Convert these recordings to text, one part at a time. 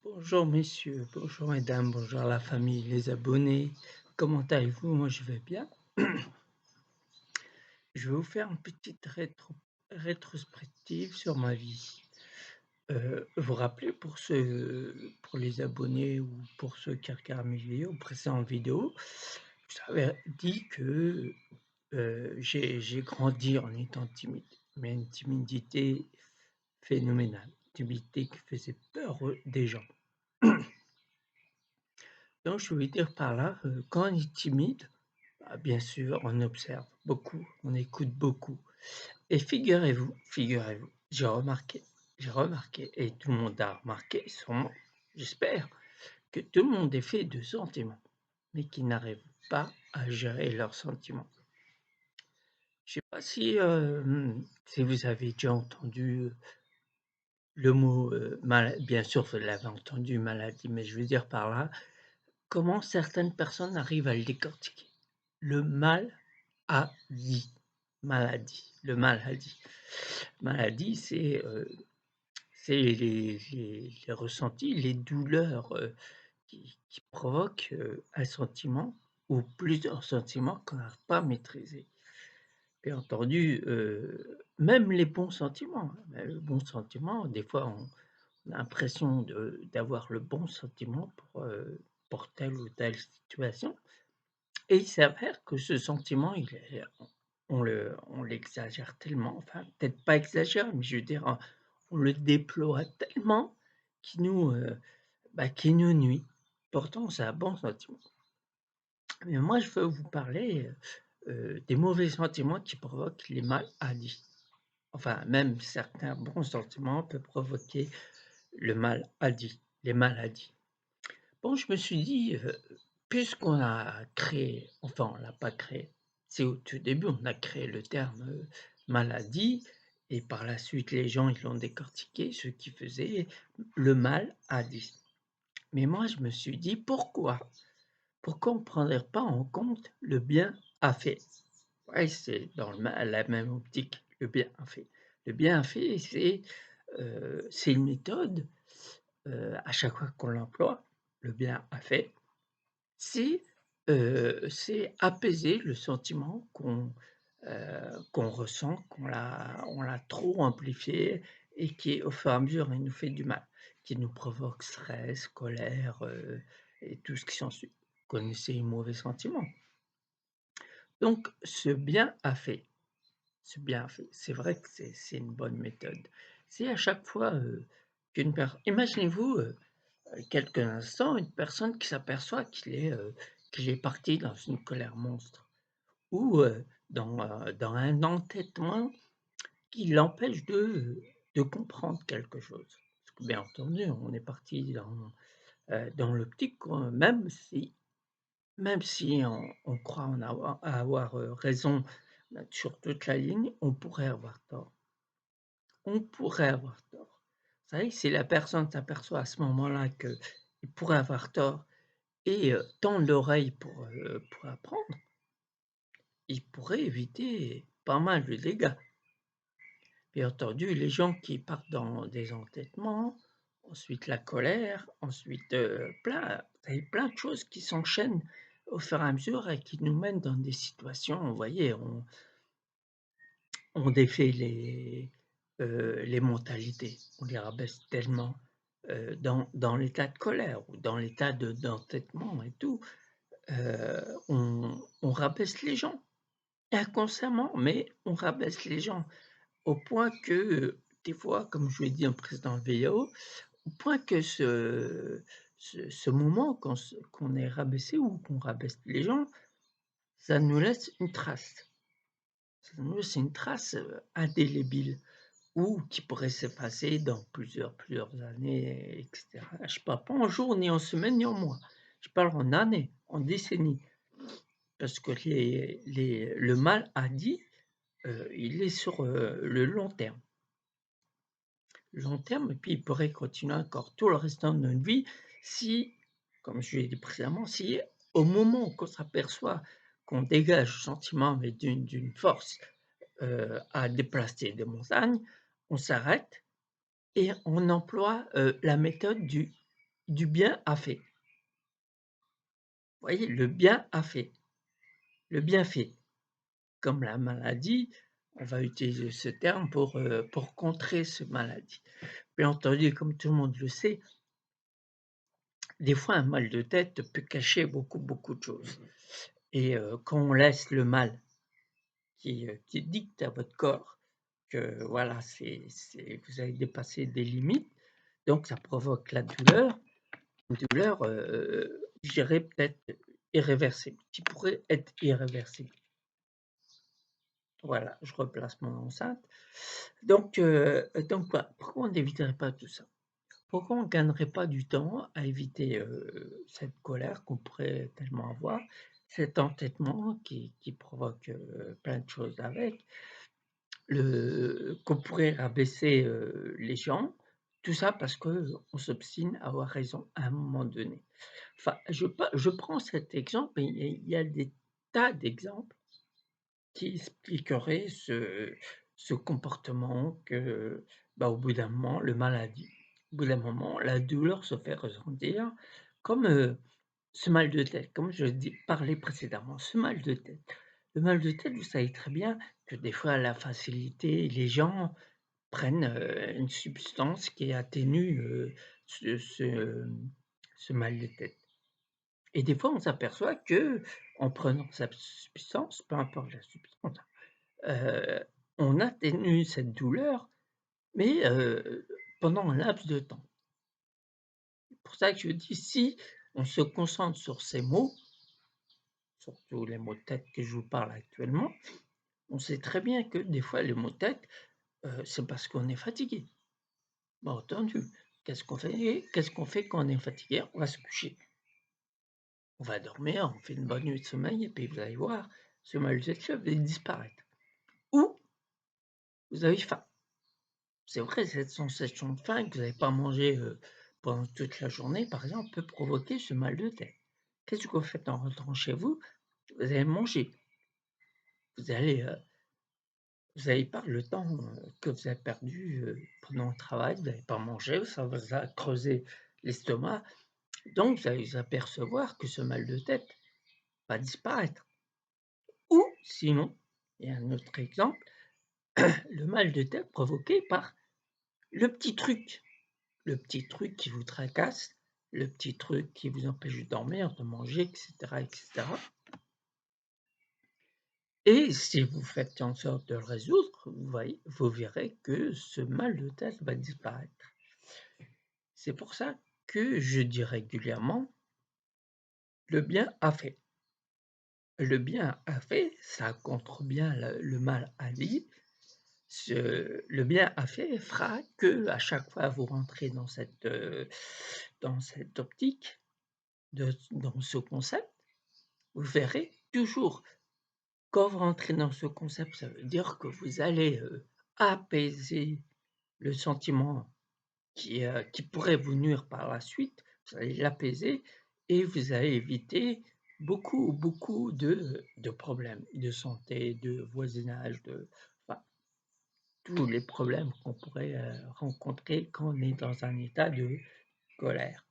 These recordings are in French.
Bonjour messieurs, bonjour mesdames, bonjour la famille, les abonnés. Comment allez-vous? Moi je vais bien. Je vais vous faire une petite rétrospective sur ma vie. Vous vous rappelez pour les abonnés ou pour ceux qui regardent mes vidéos, précédentes vidéos, je vous avais dit que j'ai grandi en étant timide, mais une timidité phénoménale, une timidité qui faisait peur des gens. Donc je veux dire par là, quand on est timide, bah, bien sûr, on observe beaucoup, on écoute beaucoup et figurez-vous, j'ai remarqué et tout le monde a remarqué sûrement, j'espère, que tout le monde est fait de sentiments, mais qui n'arrivent pas à gérer leurs sentiments. Je sais pas si vous avez déjà entendu, le mot, bien sûr vous l'avez entendu maladie, mais je veux dire par là, comment certaines personnes arrivent à le décortiquer. Le mal a dit, maladie, le maladie. Maladie, c'est les ressentis, les douleurs, qui provoquent, un sentiment ou plusieurs sentiments qu'on n'arrive pas à maîtriser. Bien entendu, même les bons sentiments, hein, le bon sentiment, des fois on a l'impression d'avoir le bon sentiment pour telle ou telle situation. Et il s'avère que ce sentiment, il est on l'exagère tellement, enfin peut-être pas exagéré, mais je veux dire, on le déploie tellement qu'il qu'il nous nuit. Pourtant c'est un bon sentiment. Mais moi je veux vous parler, des mauvais sentiments qui provoquent les maladies. Enfin même certains bons sentiments peuvent provoquer le maladie, les maladies. Bon, je me suis dit, puisqu'on a créé, enfin on l'a pas créé, c'est au tout début, on a créé le terme, maladie et par la suite les gens ils l'ont décortiqué, ce qui faisait le mal a dit. Mais moi je me suis dit: «Pourquoi? Pourquoi on ne prendrait pas en compte le bien bienfait?» Ouais, c'est dans la même optique, le bienfait. Le bienfait, c'est une méthode, à chaque fois qu'on l'emploie, le bienfait, c'est, c'est apaiser le sentiment qu'on ressent, on l'a trop amplifié et qui, au fur et à mesure, il nous fait du mal, qui nous provoque stress, colère, et tout ce qui s'ensuit. Vous connaissez les mauvais sentiments. Donc ce bienfait, c'est vrai que c'est une bonne méthode. C'est à chaque fois, qu'une personne, imaginez-vous, quelques instants, une personne qui s'aperçoit qu'il est parti dans une colère monstre ou, dans un entêtement qui l'empêche de comprendre quelque chose. Parce que bien entendu, on est parti dans l'optique qu'on même si on croit avoir, raison, sur toute la ligne, on pourrait avoir tort. On pourrait avoir tort. Vous savez, si la personne s'aperçoit à ce moment-là qu'il pourrait avoir tort et tendre l'oreille pour apprendre, il pourrait éviter pas mal de dégâts. Bien entendu, les gens qui partent dans des entêtements, ensuite la colère, ensuite, plein de choses qui s'enchaînent au fur et à mesure et qui nous mènent dans des situations, vous voyez, on défait les mentalités, on les rabaisse tellement, dans l'état de colère ou dans l'état d'entêtement et tout, on rabaisse les gens. Inconsciemment, mais on rabaisse les gens au point que, des fois, comme je l'ai dit en précédente vidéo, au point que ce moment qu'on est rabaissé ou qu'on rabaisse les gens, ça nous laisse une trace. Ça nous laisse une trace, indélébile ou qui pourrait s'effacer dans plusieurs années et cetera. Je parle pas en jours, ni en semaines, ni en mois. Je parle en années, en décennies, parce que le mal a dit. Il est sur, le long terme et puis il pourrait continuer encore tout le restant de notre vie si, comme je l'ai dit précédemment, si au moment où on s'aperçoit qu'on dégage le sentiment mais d'une force, à déplacer des montagnes, on s'arrête et on emploie, la méthode du du bien a fait. Vous voyez? Le bien a fait, le bienfait. Comme la maladie, on va utiliser ce terme pour contrer ce maladie. Bien entendu, comme tout le monde le sait, des fois un mal de tête peut cacher beaucoup, beaucoup de choses et quand on laisse le mal qui dicte à votre corps que voilà, c'est vous avez dépassé des limites, donc ça provoque la douleur, une douleur, je dirais peut-être irréversible, qui pourrait être irréversible. Voilà, je replace mon enceinte. Donc voilà, pourquoi on n'éviterait pas tout ça? Pourquoi on ne gagnerait pas du temps à éviter, cette colère qu'on pourrait tellement avoir, cet entêtement qui provoque, plein de choses avec, qu'on pourrait rabaisser, les gens, tout ça parce qu'on s'obstine à avoir raison à un moment donné. Enfin, je prends cet exemple, mais il y a des tas d'exemples qui expliquerait ce comportement que, bah, au bout d'un moment, le maladie, au bout d'un moment, la douleur se fait ressentir comme, ce mal de tête, comme je dis parlais précédemment, ce mal de tête. Le mal de tête, vous savez très bien que des fois, à la facilité, les gens prennent, une substance qui atténue, ce mal de tête et des fois, on s'aperçoit qu'en prenant cette substance, peu importe la substance, Heu, on atténue cette douleur, mais pendant un laps de temps. C'est pour ça que je dis si on se concentre sur ces mots, surtout les mots de tête que je vous parle actuellement, on sait très bien que des fois les maux de tête, c'est parce qu'on est fatigué. Bien entendu. Qu'est-ce qu'on fait quand on est fatigué? On va se coucher. On va dormir, on fait une bonne nuit de sommeil et puis vous allez voir, ce mal de tête va disparaître. Ou vous avez faim. C'est vrai, cette sensation de faim que vous n'avez pas mangé, pendant toute la journée, par exemple, peut provoquer ce mal de tête. Qu'est-ce que vous faites en rentrant chez vous? Vous allez manger. Vous allez, vous n'avez pas le temps, que vous avez perdu, pendant le travail, vous n'allez pas manger, ça vous a creusé l'estomac, donc vous allez vous apercevoir que ce mal de tête va disparaître. Ou sinon, il y a un autre exemple, le mal de tête provoqué par le petit truc. Le petit truc qui vous tracasse, le petit truc qui vous empêche de dormir, de manger et cetera et cetera et si vous faites en sorte de le résoudre, vous verrez que ce mal de tête va disparaître. C'est pour ça que je dis régulièrement: «Le bien a fait». Le bien a fait, ça contre bien le mal a dit. Le bien a fait fera qu'à chaque fois vous rentrez dans cette optique, dans ce concept, vous verrez toujours, quand vous rentrez dans ce concept, ça veut dire que vous allez, apaiser le sentiment qui pourrait vous nuire par la suite. Vous allez l'apaiser et vous allez éviter beaucoup, beaucoup de problèmes de santé, de voisinage, enfin, tous les problèmes qu'on pourrait, rencontrer quand on est dans un état de colère.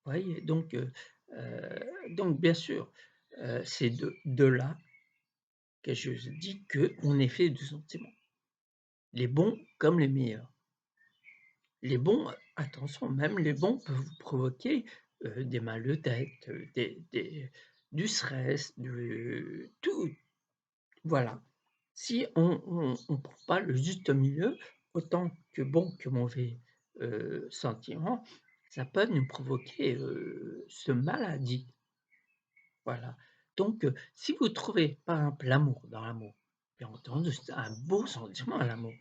Vous voyez? Donc bien sûr, c'est de là que je dis qu'on est fait de sentiments, les bons comme les meilleurs. Les bons, attention, même les bons peuvent vous provoquer, des mal de tête, du stress, tout, voilà. Si on trouve pas le juste milieu, autant que bon que mauvais, sentiments, ça peut nous provoquer, ce maladie, voilà. Donc si vous trouvez, par exemple, l'amour dans l'amour, bien entendu, c'est un beau sentiment l'amour.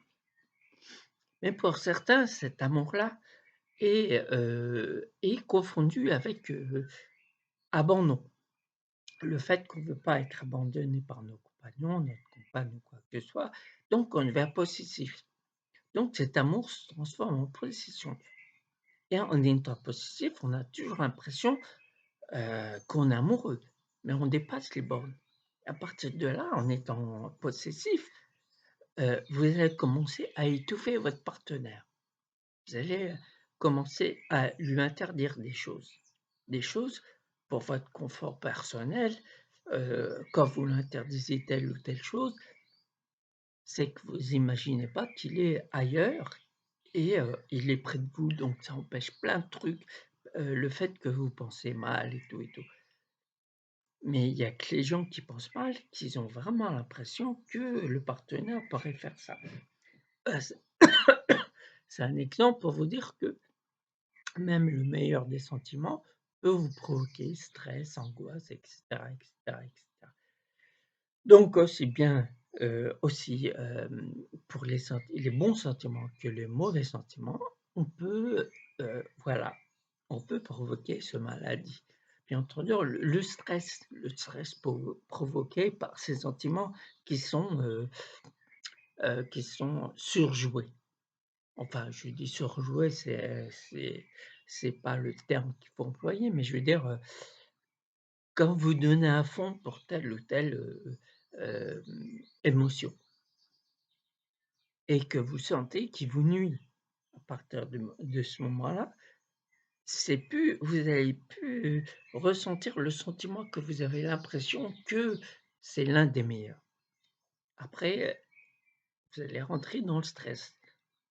Mais pour certains, cet amour-là est confondu avec, abandon. Le fait qu'on ne veut pas être abandonné par nos compagnons, notre compagne ou quoi que ce soit, donc on devient possessif. Donc cet amour se transforme en possession et en étant possessif, on a toujours l'impression, qu'on est amoureux, mais on dépasse les bornes. À partir de là, en étant possessif, vous allez commencer à étouffer votre partenaire. Vous allez commencer à lui interdire des choses pour votre confort personnel, quand vous l'interdisez telle ou telle chose, c'est que vous imaginez pas qu'il est ailleurs et il est près de vous, donc ça empêche plein de trucs, le fait que vous pensez mal et tout. Mais il y a que les gens qui pensent mal, qu'ils ont vraiment l'impression que le partenaire pourrait faire ça. C'est c'est un exemple pour vous dire que même le meilleur des sentiments peut vous provoquer stress, angoisse et cetera et cetera et cetera. Donc aussi bien, aussi, pour les bons sentiments que les mauvais sentiments, on peut, voilà, on peut provoquer ce maladie. Bien entendu, le stress provoqué par ces sentiments qui sont, qui sont surjoués. Enfin, je dis surjoués, c'est pas le terme qu'il faut employer, mais je veux dire, quand vous donnez à fond pour telle ou telle, émotion et que vous sentez qu'il vous nuit. À partir de ce moment-là, c'est plus vous allez plus ressentir le sentiment que vous avez l'impression que c'est l'un des meilleurs. Après, vous allez rentrer dans le stress.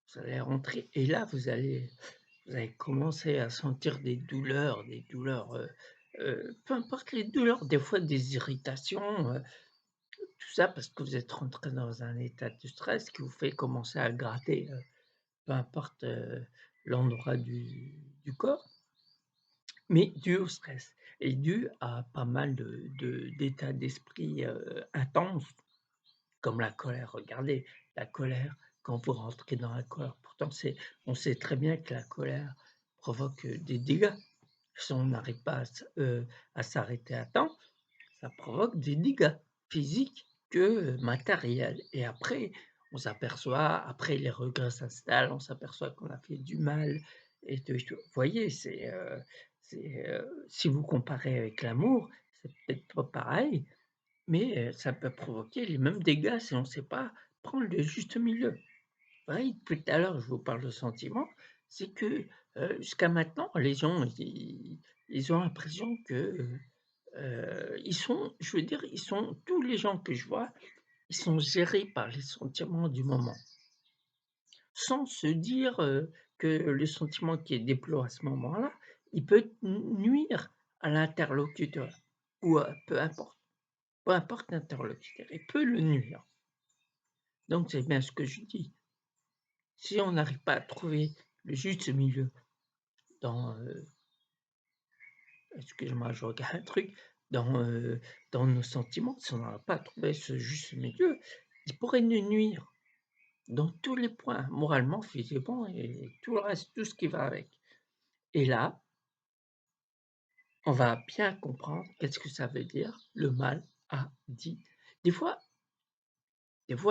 Vous allez rentrer et là, vous allez commencer à sentir des douleurs, peu importe les douleurs, des fois des irritations, tout ça parce que vous êtes rentré dans un état de stress qui vous fait commencer à gratter, peu importe, l'endroit du corps, mais dû au stress et dû à pas mal d'états d'esprit, intenses comme la colère. Regardez, la colère, quand vous rentrez dans la colère, pourtant on sait très bien que la colère provoque, des dégâts. Si on n'arrive pas à s'arrêter à temps, ça provoque des dégâts physiques que matériels et après, on s'aperçoit après les regrets s'installent, on s'aperçoit qu'on a fait du mal et tout. Vous voyez, si vous comparez avec l'amour, c'est peut-être pas pareil, mais ça peut provoquer les mêmes dégâts si on ne sait pas prendre le juste milieu. Pareil, depuis tout à l'heure, je vous parle de sentiments, c'est que, jusqu'à maintenant, les gens, ils ont l'impression que, ils sont je veux dire, ils sont tous les gens que je vois, ils sont gérés par les sentiments du moment. Sans se dire, que le sentiment qui est déployé à ce moment-là, il peut nuire à l'interlocuteur ou peu importe l'interlocuteur, il peut le nuire. Donc c'est bien ce que je dis. Si on n'arrive pas à trouver le juste milieu dans, excuse-moi, je regarde un truc, dans, dans nos sentiments, si on n'arrive pas à trouver ce juste milieu, il pourrait nous nuire dans tous les points, moralement, physiquement et tout le reste, tout ce qui va avec. Et là, on va bien comprendre qu'est-ce que ça veut dire le mal a dit. Des fois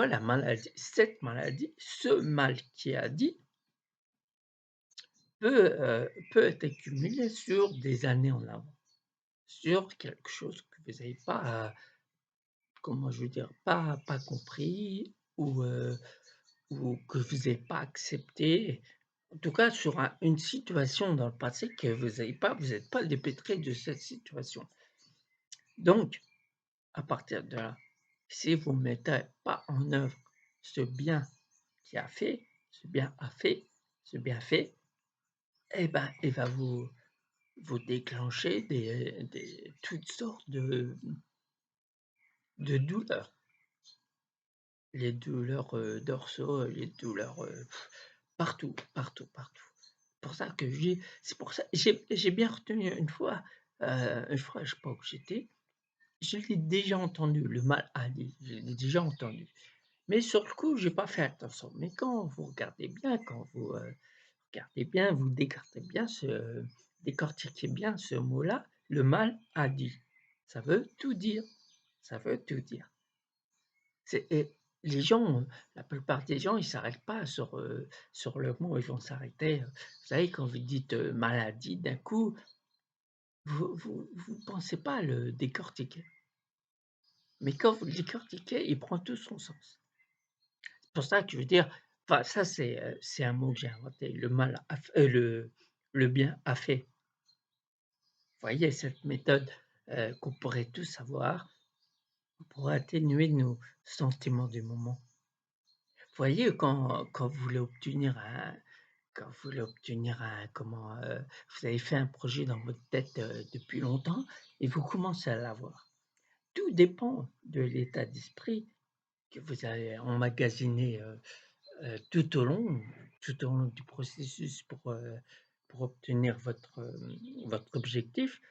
la maladie, cette maladie, ce mal qui a dit peut être accumulé sur des années en avant, sur quelque chose que vous n'avez pas, comment je veux dire? Pas compris ou que vous n'avez pas accepté. En tout cas, sur une situation dans le passé que vous êtes pas dépêtré de cette situation. Donc, à partir de là, si vous ne mettez pas en œuvre ce bien qui a fait, ce bien a fait, ce bienfait, eh ben, il va vous déclencher des toutes sortes de douleurs. Les douleurs, dorsaux, les douleurs, partout, partout, partout. Pour ça que c'est pour ça j'ai bien retenu une fois, je sais pas où j'étais, je l'ai déjà entendu, le mal a dit, je l'ai déjà entendu. Mais sur le coup, j'ai pas fait attention. Mais quand vous regardez bien, quand vous, regardez bien, vous décortiquez bien ce mot-là, le mal a dit. Ça veut tout dire, ça veut tout dire. Et les gens, la plupart des gens, ils s'arrêtent pas sur le mot, ils vont s'arrêter, vous savez quand vous dites, maladie, d'un coup, vous pensez pas à le décortiquer. Mais quand vous le décortiquez, il prend tout son sens. C'est pour ça que je veux dire, Enfin, ça, c'est un mot que j'ai inventé, le mal a f le bien a fait. Vous voyez cette méthode, qu'on pourrait tous avoir pour atténuer nos sentiments du moment. Vous voyez quand vous voulez obtenir comment, vous avez fait un projet dans votre tête, depuis longtemps et vous commencez à l'avoir. Tout dépend de l'état d'esprit que vous avez emmagasiné, tout au long du processus pour obtenir votre objectif.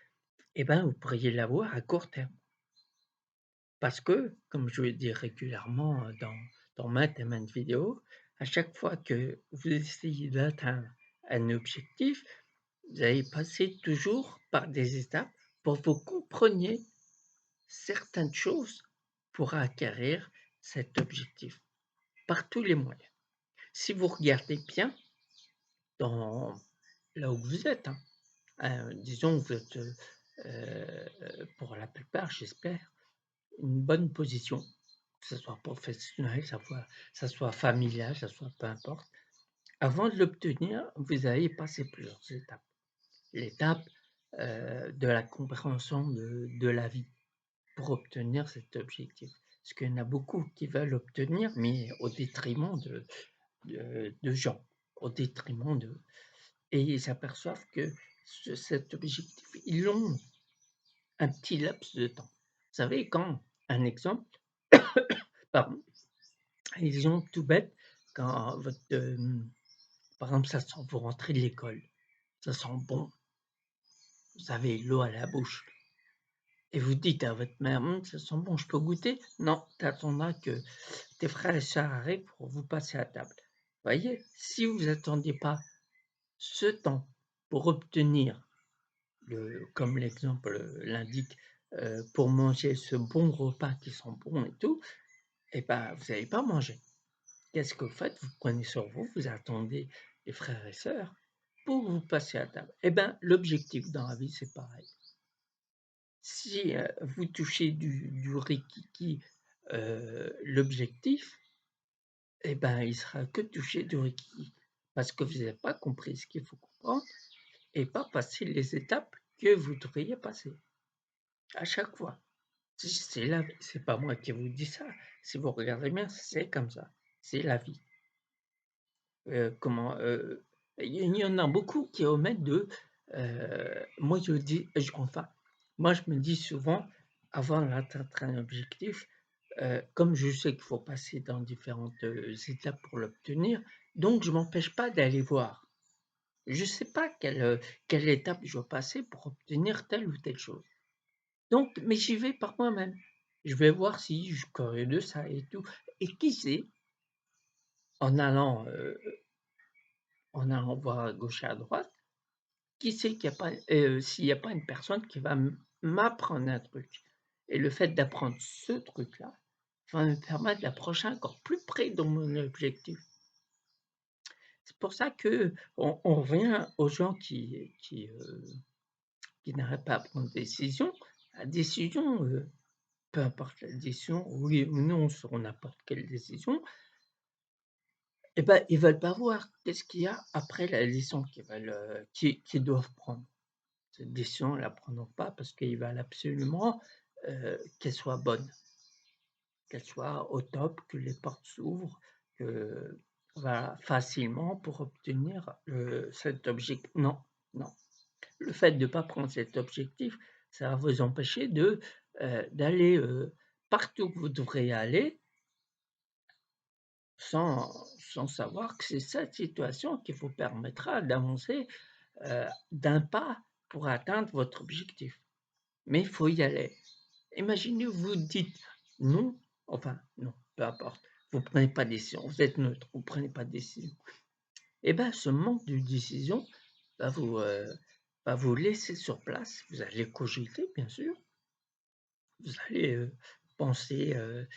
Et ben, vous pourriez l'avoir à court terme. Parce que, comme je le dis régulièrement, dans maintes et maintes vidéos, à chaque fois que vous essayez d'atteindre un objectif, vous allez passer toujours par des étapes pour que vous compreniez certaines choses pour acquérir cet objectif, par tous les moyens. Si vous regardez bien dans là où vous êtes, hein, disons vous êtes, pour la plupart, j'espère, une bonne position, que ce soit professionnel, ça soit familial, ça soit peu importe. Avant de l'obtenir, vous allez passer plusieurs étapes. L'étape, de la compréhension de la vie pour obtenir cet objectif. Parce qu'il y en a beaucoup qui veulent l'obtenir, mais au détriment de gens, au détriment de et ils s'aperçoivent que cet objectif, ils l'ont un petit laps de temps. Vous savez quand un exemple, pardon, ils ont tout bête, quand par exemple, ça sent vous rentrez de l'école, ça sent bon, vous avez l'eau à la bouche et vous dites à votre mère: Ça sent bon, je peux goûter?» «Non, tu attendras que tes frères et sœurs arrivent pour vous passer à table». Vous voyez? Si vous attendiez pas ce temps pour obtenir comme l'exemple, l'indique, pour manger ce bon repas qui sent bon et tout, et ben, vous allez pas manger. Qu'est-ce que vous faites? Vous prenez sur vous, vous attendez les frères et sœurs pour vous passer à table. Et ben, l'objectif dans la vie, c'est pareil. Si, vous touchez du rikiki, l'objectif, et ben, il sera que toucher du rikiki. Parce que vous n'avez pas compris ce qu'il faut comprendre et pas passer les étapes que vous devriez passer, à chaque fois. C'est pas moi qui vous dis ça. Si vous regardez bien, c'est comme ça. C'est la vie. Comment, il y en a beaucoup qui omettent moi je dis enfin, moi je me dis souvent, avant d'atteindre un objectif, comme je sais qu'il faut passer dans différentes, étapes pour l'obtenir, donc je m'empêche pas d'aller voir. Je sais pas quelle étape je dois passer pour obtenir telle ou telle chose. Donc mais j'y vais par moi-même. Je vais voir si je suis curieux de ça et tout et qui sait, en allant, heu, voir à gauche et à droite, qui sait qu'il y a pas, s'il y a pas une personne qui va m'apprendre un truc et le fait d'apprendre ce truc-là va me permettre d'approcher encore plus près de mon objectif. C'est pour ça qu'on revient aux gens qui n'arrivent pas à prendre des décisions. La décision, peu importe la décision, oui ou non sur n'importe quelle décision, et ben, ils veulent pas voir qu'est-ce qu'il y a après la décision qu'ils doivent prendre. Cette décision, ils la prendront pas parce qu'ils veulent absolument, qu'elle soit bonne, qu'elle soit au top, que les portes s'ouvrent, que voilà, facilement pour obtenir, cet objectif. Non, non. Le fait de ne pas prendre cet objectif, ça va vous empêcher d'aller, partout où vous devrez aller sans savoir que c'est cette situation qui vous permettra d'avancer, d'un pas pour atteindre votre objectif. Mais il faut y aller. Imaginez, vous dites: «Non», enfin non, peu importe, vous prenez pas de décision, vous êtes neutre, vous prenez pas de décision. Et ben, ce manque de décision va vous laisser sur place. Vous allez cogiter, bien sûr, vous allez, penser,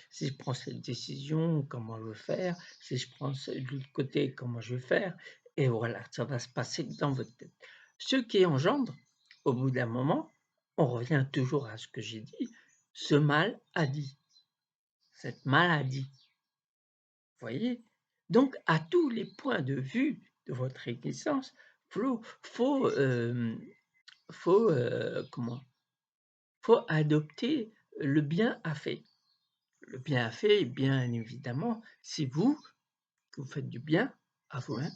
«Si je prends cette décision, comment je vais faire? Si je prends ce de l'autre côté, comment je vais faire?» Et voilà, ça va se passer dans votre tête. Ce qui engendre, au bout d'un moment, on revient toujours à ce que j'ai dit, ce mal a dit, cette maladie. Vous voyez? Donc à tous les points de vue de votre existence, faut, faut, comment? Faut adopter le bienfait. Le bienfait, bien évidemment, c'est vous, que vous faites du bien à vous-même,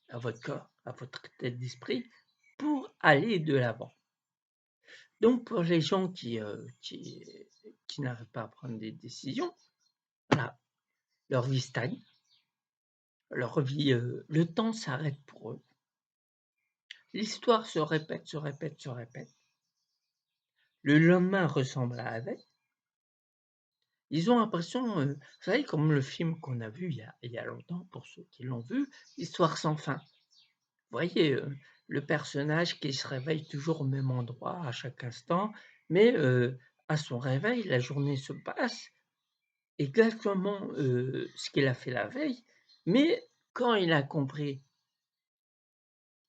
à votre corps, à votre tête d'esprit, pour aller de l'avant. Donc pour les gens qui n'arrivent pas à prendre des décisions, voilà, leur vie stagne, leur vie, le temps s'arrête pour eux. L'histoire se répète, se répète, se répète. Le lendemain ressemble à la veille. Ils ont l'impression, vous savez comme le film qu'on a vu il y a longtemps pour ceux qui l'ont vu, Histoire sans fin. Vous voyez, le personnage qui se réveille toujours au même endroit à chaque instant, mais à son réveil, la journée se passe exactement, ce qu'il a fait la veille, mais quand il a compris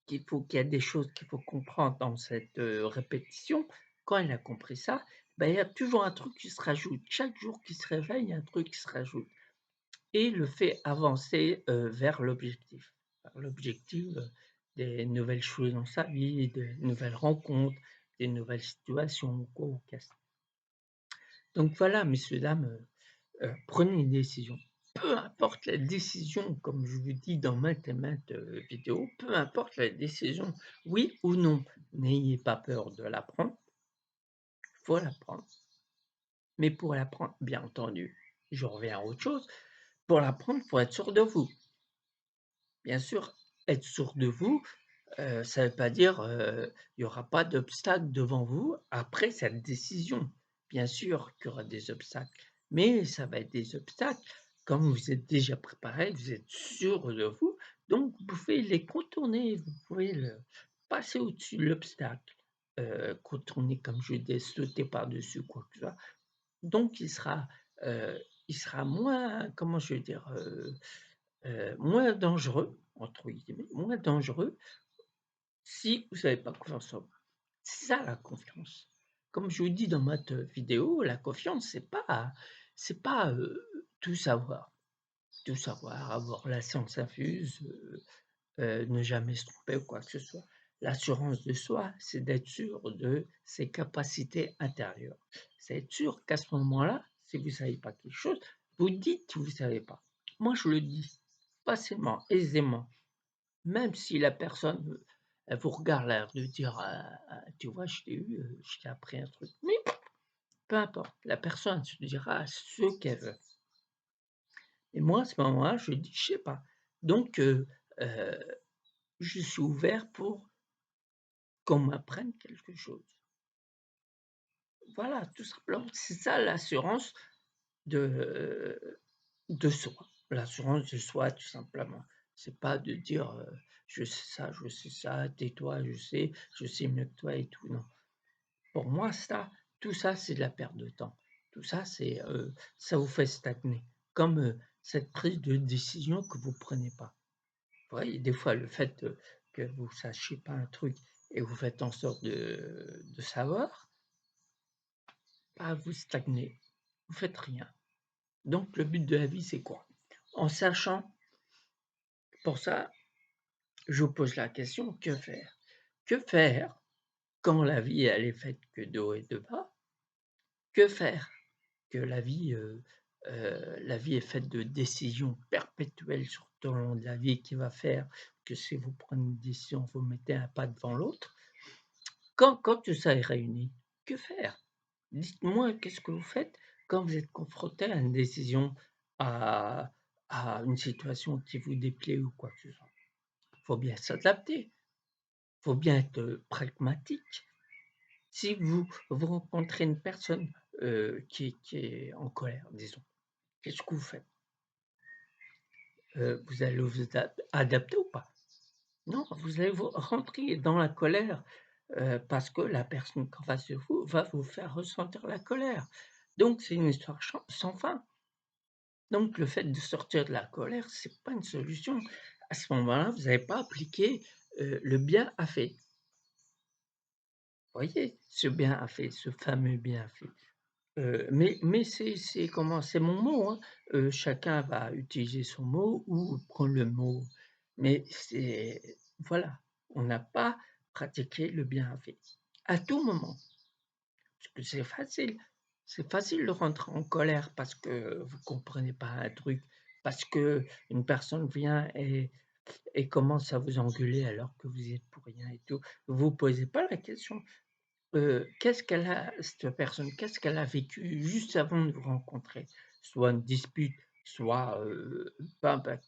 qu'il y a des choses qu'il faut comprendre dans cette, répétition, quand il a compris ça, bah, il y a toujours un truc qui se rajoute. Chaque jour qu'il se réveille, il y a un truc qui se rajoute et le fait avancer, vers l'objectif. Vers l'objectif, des nouvelles choses dans sa vie, de nouvelles rencontres, des nouvelles situations cocasses. Donc voilà, messieurs, dames, prenez une décision. Peu importe la décision, comme je vous dis dans maintes et maintes, vidéos, peu importe la décision, oui ou non, n'ayez pas peur de la prendre, il faut la prendre. Mais pour la prendre, bien entendu, je reviens à autre chose, pour la prendre, il faut être sûr de vous. Bien sûr, être sûr de vous, ça ne veut pas dire, il y aura pas d'obstacle devant vous après cette décision. Bien sûr qu'il y aura des obstacles, mais ça va être des obstacles comme vous êtes déjà préparé, vous êtes sûr de vous, donc vous pouvez les contourner, vous pouvez le passer au-dessus de l'obstacle, contourner comme je dis, sauter par-dessus quoi que ce soit. Donc heu, il sera moins, comment je vais dire? Moins dangereux, entre guillemets, moins dangereux si vous avez pas confiance en vous. C'est ça la confiance. Comme je vous dis dans ma vidéo, la confiance, c'est pas, tout savoir. Tout savoir, avoir la science infuse, ne jamais se tromper ou quoi que ce soit. L'assurance de soi, c'est d'être sûr de ses capacités intérieures. C'est être sûr qu'à ce moment-là, si vous ne savez pas quelque chose, vous dites que vous ne savez pas. Moi, je le dis facilement, aisément, même si la personne, elle vous regarde l'air de dire: tu vois, je t'ai eu, je t'ai appris un truc». Mais peu importe, la personne se dira ce qu'elle veut. Et moi, à ce moment-là, je dis: «Je sais pas». Donc heu, je suis ouvert pour qu'on m'apprenne quelque chose. Voilà, tout simplement. C'est ça l'assurance de de soi. L'assurance de soi, tout simplement. C'est pas de dire, je sais ça, tais-toi, je sais mieux que toi et tout», non. Pour moi, ça, tout ça, c'est de la perte de temps. Tout ça, ça vous fait stagner. Comme, cette prise de décision que vous prenez pas. Vous voyez, des fois, le fait, que vous sachiez pas un truc et vous faites en sorte de savoir, bah, vous stagnez, vous faites rien. Donc le but de la vie, c'est quoi? En sachant pour ça, je vous pose la question: que faire? Que faire quand la vie, elle est faite que de haut et de bas? Que faire que la vie est faite de décisions perpétuelles sur tout le long de la vie qui va faire que si vous prenez une décision, vous mettez un pas devant l'autre. Quand tout ça est réuni, que faire? Dites-moi qu'est-ce que vous faites quand vous êtes confronté à une décision, à une situation qui vous déplaît ou quoi que ce soit? Faut bien s'adapter, faut bien être, pragmatique. Si vous rencontrez une personne, qui est en colère, disons, qu'est-ce que vous faites? Vous allez vous adapter ou pas? Non, vous allez vous rentrer dans la colère, parce que la personne qu'en face de vous va vous faire ressentir la colère. Donc c'est une histoire sans fin. Donc le fait de sortir de la colère, c'est pas une solution. À ce moment-là, vous n'avez pas appliqué, le bienfait. Vous voyez? Ce bienfait, ce fameux bienfait. Mais c'est comment? C'est mon mot, hein, chacun va utiliser son mot ou prendre le mot, mais c'est voilà, on n'a pas pratiqué le bienfait. À tout moment, parce que c'est facile de rentrer en colère parce que vous comprenez pas un truc, parce qu'une personne vient et commence à vous engueuler alors que vous y êtes pour rien et tout. Vous posez pas la question. Qu'est-ce qu'elle a cette personne, qu'est-ce qu'elle a vécu juste avant de vous rencontrer? Soit une dispute, soit,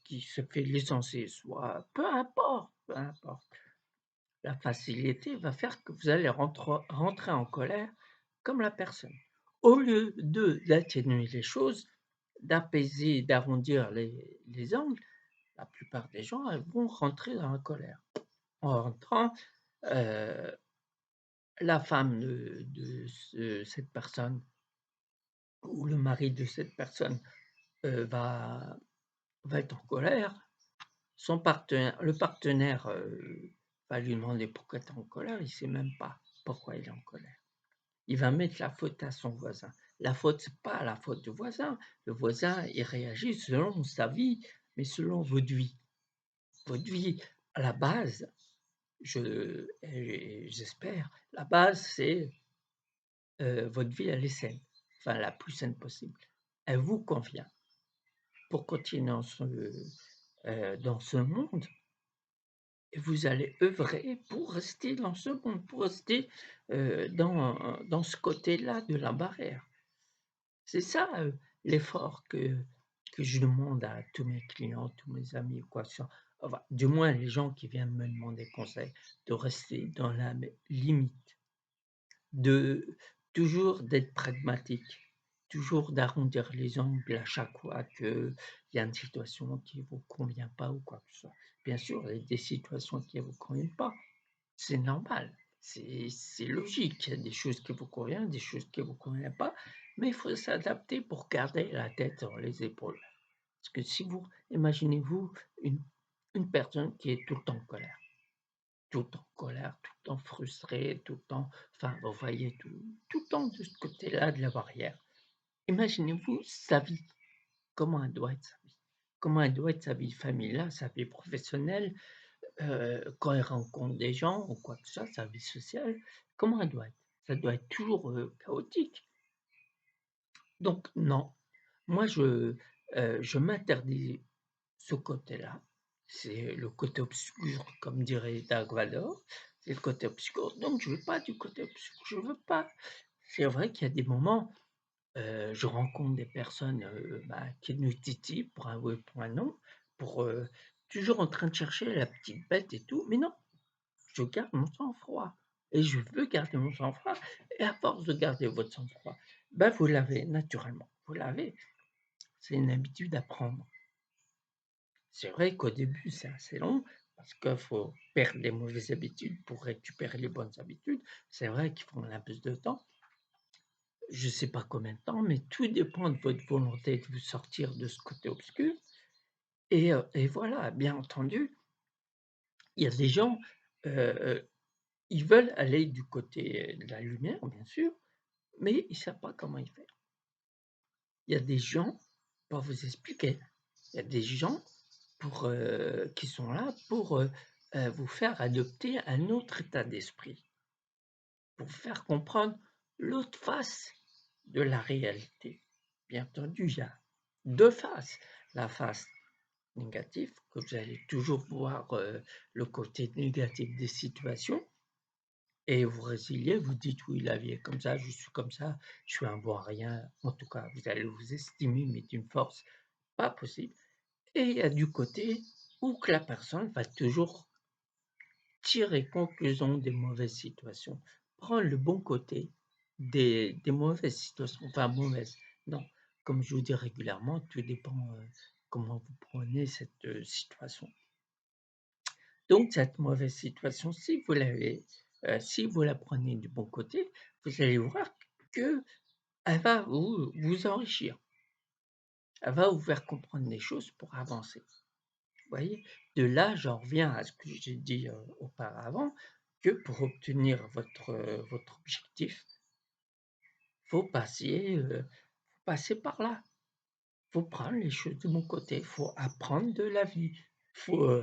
qui se fait licencier, soit peu importe. La facilité va faire que vous allez rentrer en colère comme la personne. Au lieu d'atténuer les choses, d'apaiser, d'arrondir les angles, la plupart des gens, elles vont rentrer dans la colère. En rentrant, heu la femme cette personne ou le mari de cette personne, va être en colère. Le partenaire, va lui demander: «Pourquoi tu es en colère?» Il sait même pas pourquoi il est en colère. Il va mettre la faute à son voisin. La faute, c'est pas la faute du voisin. Le voisin, il réagit selon sa vie, mais selon votre vie. Votre vie, à la base, j'espère, la base, c'est votre vie, elle est saine, enfin la plus saine possible. Elle vous convient pour continuer dans ce monde et vous allez œuvrer pour rester dans ce monde, pour rester, dans ce côté-là de la barrière. C'est ça, l'effort que je demande à tous mes clients, tous mes amis ou quoi que ce soit. Enfin, du moins les gens qui viennent me demander conseil, de rester dans la limite. De toujours d'être pragmatique, toujours d'arrondir les angles à chaque fois qu'il y a une situation qui ne vous convient pas ou quoi que ce soit. Bien sûr, il y a des situations qui ne vous conviennent pas, c'est normal, c'est logique. Il y a des choses qui vous conviennent, des choses qui ne vous conviennent pas, mais il faut s'adapter pour garder la tête sur les épaules. Parce que si vous imaginez-vous une une personne qui est tout le temps en colère. Tout le temps en colère, tout le temps frustré, tout le temps enfin, vous voyez, tout le temps de ce côté-là de la barrière. Imaginez-vous sa vie, comment elle doit être sa vie? Comment elle doit être sa vie familiale, sa vie professionnelle, quand elle rencontre des gens ou quoi que ce soit, sa vie sociale, comment elle doit être? Ça doit être toujours, chaotique. Donc non, moi je m'interdis ce côté-là. C'est le côté obscur, comme dirait Dark Vador, c'est le côté obscur, donc je veux pas du côté obscur, je veux pas. C'est vrai qu'il y a des moments, je rencontre des personnes, qui nous titillent pour un oui, pour un non, pour, toujours en train de chercher la petite bête et tout, mais non, je garde mon sang-froid et je veux garder mon sang-froid et à force de garder votre sang-froid, vous l'avez naturellement, vous l'avez. C'est une habitude à prendre. C'est vrai qu'au début, c'est assez long parce qu'il faut perdre les mauvaises habitudes pour récupérer les bonnes habitudes. C'est vrai qu'il faut un peu de temps. Je ne sais pas combien de temps, mais tout dépend de votre volonté de vous sortir de ce côté obscur et voilà, bien entendu, il y a des gens, heu, ils veulent aller du côté de la lumière, bien sûr, mais ils ne savent pas comment y faire. Il y a des gens, pour vous expliquer, il y a des gens qui sont là pour, vous faire adopter un autre état d'esprit, pour vous faire comprendre l'autre face de la réalité. Bien entendu, il y a 2 faces. La face négative, que vous allez toujours voir, le côté négatif des situations et vous résiliez, vous dites: «Oui, la vie est comme ça, je suis comme ça, je suis un bon à rien». En tout cas, vous allez vous estimer, mais d'une force pas possible et il y a du côté où que la personne va toujours tirer conclusion des mauvaises situations, prendre le bon côté des mauvaises situations, enfin mauvaises, non, comme je vous dis régulièrement, tout dépend, comment vous prenez cette, situation. Donc cette mauvaise situation, si vous la prenez du bon côté, vous allez voir qu'elle va vous enrichir. Elle va vous faire comprendre des choses pour avancer. Vous voyez? De là, j'en reviens à ce que j'ai dit, auparavant, que pour obtenir votre objectif, faut passer par là. Faut prendre les choses de mon côté, faut apprendre de la vie. Faut,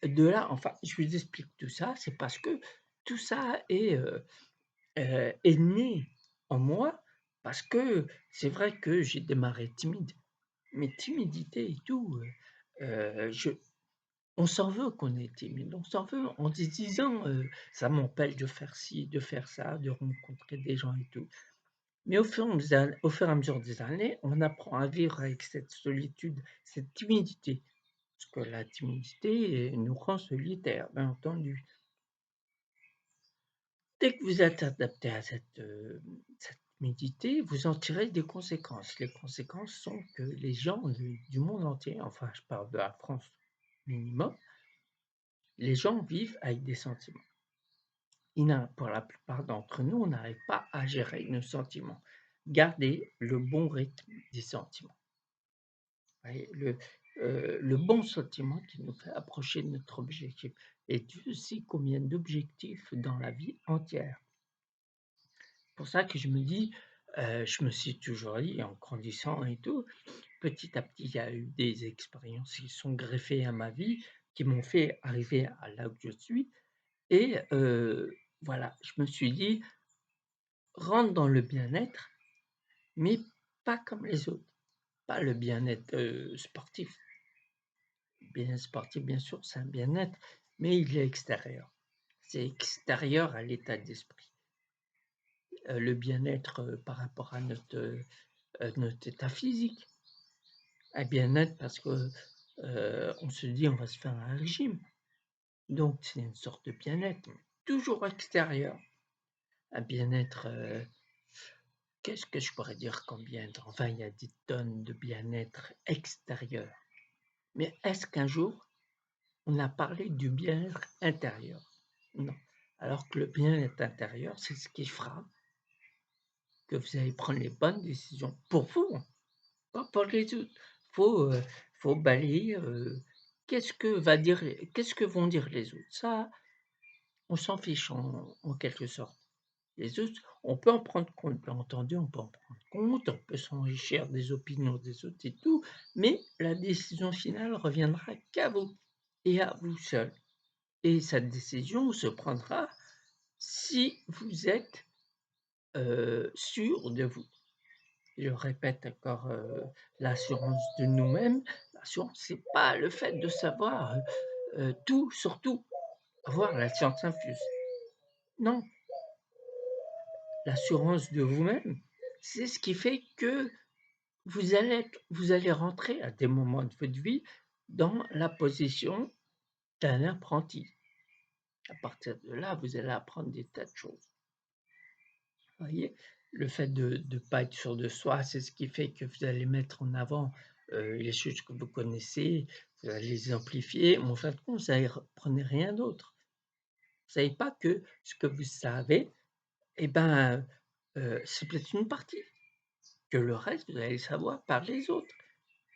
de là enfin, je vous explique tout ça, c'est parce que tout ça est né en moi, parce que c'est vrai que j'ai démarré timide, mais timidité et tout, je on s'en veut qu'on est timide, on s'en veut en se disant, «Ça m'empêche de faire ci, de faire ça, de rencontrer des gens et tout». Mais au fur et à mesure des années, on apprend à vivre avec cette solitude, cette timidité. Parce que la timidité, nous rend solitaires, bien entendu. Dès que vous êtes adapté à cette timidité, vous en tirez des conséquences. Les conséquences sont que les gens du monde entier, enfin je parle de la France minimum, les gens vivent avec des sentiments. Pour la plupart d'entre nous, on n'arrive pas à gérer nos sentiments. Garder le bon rythme des sentiments. Voyez, le bon sentiment qui nous fait approcher de notre objectif. Et Dieu sait combien d'objectifs dans la vie entière. Pour ça que je me dis, je me suis toujours dit en grandissant et tout, petit à petit, il y a eu des expériences qui sont greffées à ma vie, qui m'ont fait arriver à là où je suis et voilà, je me suis dit: «Rentre dans le bien-être, mais pas comme les autres». Pas le bien-être, sportif. Bien sportif, bien sûr, c'est un bien-être, mais il est extérieur. C'est extérieur à l'état d'esprit. Le bien-être, par rapport à notre état physique. Un bien-être parce que, on se dit: «On va se faire un régime», donc c'est une sorte de bien-être, mais toujours extérieur. Un bien-être, qu'est-ce que je pourrais dire comme bien-être? Enfin, il y a des tonnes de bien-être extérieur. Mais est-ce qu'un jour, on a parlé du bien-être intérieur? Non. Alors que le bien-être intérieur, c'est ce qui fera que vous allez prendre les bonnes décisions pour vous, hein, pas pour les autres. Faut, heu, faut balayer, qu'est-ce que vont dire les autres? Ça, on s'en fiche en quelque sorte. Les autres, on peut en prendre compte, bien entendu, on peut en prendre compte, on peut s'enrichir des opinions des autres et tout, mais la décision finale reviendra qu'à vous et à vous seul. Et cette décision se prendra si vous êtes, sûr de vous. Je répète encore, l'assurance de nous-mêmes. L'assurance, c'est pas le fait de savoir, tout sur tout, avoir la science infuse. Non, l'assurance de vous-même, c'est ce qui fait que vous allez rentrer à des moments de votre vie dans la position d'un apprenti. À partir de là, vous allez apprendre des tas de choses. Vous voyez? Le fait de ne pas être sûr de soi, c'est ce qui fait que vous allez mettre en avant, les choses que vous connaissez, vous allez les amplifier, mais en fin de compte, vous apprenez rien d'autre. Vous savez pas que ce que vous savez et ben, c'est peut-être une partie, que le reste, vous allez le savoir par les autres